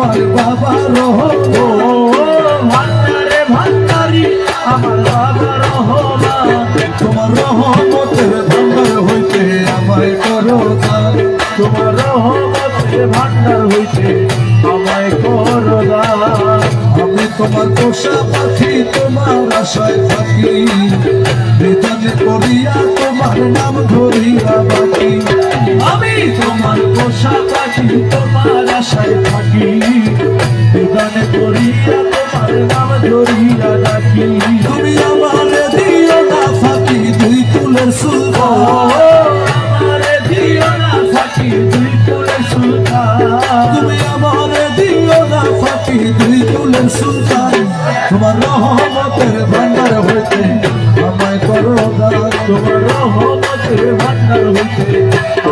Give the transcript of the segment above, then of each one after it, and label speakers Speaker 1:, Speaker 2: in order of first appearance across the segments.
Speaker 1: আমার বাবা রহমান,
Speaker 2: ভান্ডারে ভান্ডারি আমার বাবা রহমান,
Speaker 1: তোমার রহমতের ভান্ডার হইতে আমায় করো দান,
Speaker 2: তোমার রহমতের ভান্ডার হইতে আমায় করো দান।
Speaker 1: আমি তোমার পোষা পাখি তোমার আশায় থাকি, বেদনে করিয়া তোমার নাম ধরিয়া বাকি।
Speaker 2: আমি তোমার পোষা পাখি তোমার আশায় থাকি, বেদনে করিয়া তোমার নাম ধরিয়া ডাকি।
Speaker 1: তুমি আমারে দিও না ফাঁকি দুই ফুলের সুলতান,
Speaker 2: আমারে দিও না ফাঁকি দুই ফুলের সুলতান,
Speaker 1: তুমি আমারে দিও না ফাঁকি দুই ফুলের সুলতান। তোমার রহমতের ভান্ডার হইতে আমায় করো দান,
Speaker 2: তোমার রহমতের ভান্ডার হইতে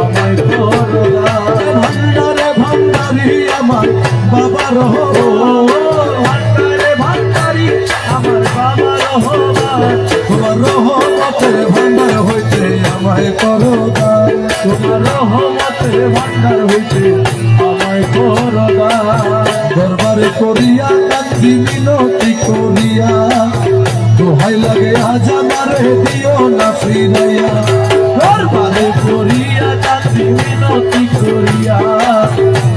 Speaker 2: আমায় করো দান।
Speaker 1: ভান্ডারে ভান্ডারি আমার বাবা রহমান,
Speaker 2: ভান্ডারে ভান্ডারি আমার বাবা রহমান,
Speaker 1: তোমার রহমতের ভান্ডার হইতে আমায় করো দান,
Speaker 2: তোমার রহমতের ভান্ডার হইতে আমায় করো দান।
Speaker 1: দরবারে করিয়া কান্দি মিনতি করিয়া, দোহাই লাগে আজ আমারে দিও না ফিরাইয়া।
Speaker 2: দরবারে করিয়া কাঁদি মিনতি করিয়া,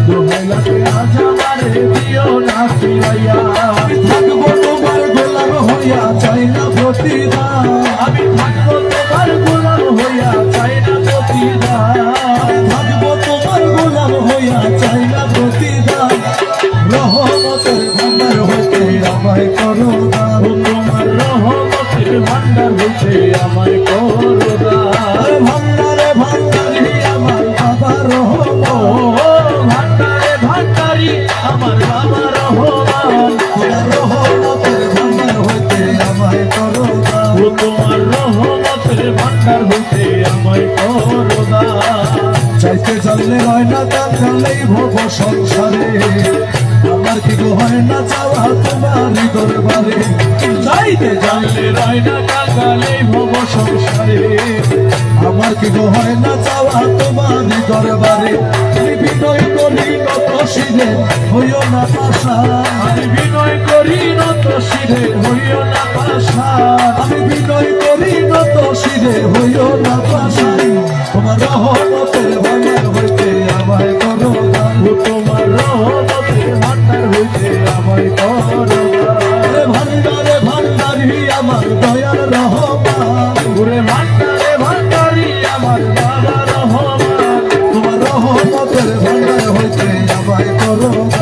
Speaker 2: দোহাই লাগে আজ আমারে দিও না ফিরাইয়া।
Speaker 1: আমি থাকবো তোমার গোলাম হইয়া চাই না প্রতিদান,
Speaker 2: আমি থাকবো তোমার গোলাম হইয়া চাই না প্রতিদান,
Speaker 1: থাকবো তোমার গোলাম হইয়া চাই না প্রতিদান। রহমতের ভান্ডার হইতে আমায় করো দান,
Speaker 2: তোমার রহমতের ভান্ডার হইতে আমায় করো দান।
Speaker 1: ভান্ডারে ভান্ডারি আমার বাবা রহমান,
Speaker 2: ভান্ডারে ভান্ডারি আমার বাবা রহমান,
Speaker 1: তোমার রহমতের ভান্ডার হইতে আমায় করো দান।
Speaker 2: তোমার রহমতের ভান্ডার হইতে আমায় করো দান।
Speaker 1: চাইতে জানলে হয় না দান জানলেই ভব সংসারে, আমার কি গো হয় না চাওয়া তোমারই দরবারে।
Speaker 2: চাইতে জানলে রয় না কাকালে ভব সংসারে,
Speaker 1: আমার কি গো হয় না চাওয়া তোমারই দরবারে। আমি বিনয় করি নত শিরে হইও না পাশা,
Speaker 2: আমি বিনয় করি নত শিরে হইও না পাশা,
Speaker 1: আমি বিনয় করি নত শিরে হইও না পাশা। তোমার রহমতের ভান্ডার হইতে আমায় করো দান,
Speaker 2: তোমার রহমতের ভান্ডার হইতে আমায় করো দান।
Speaker 1: ভান্ডারে ভান্ডারি আমার দয়াল রহমান,
Speaker 2: ওরে ভান্ডারে ভান্ডারি আমার বাবা রহমান,
Speaker 1: তোমার রহমতের ভান্ডার হইতে আমায় করো দান।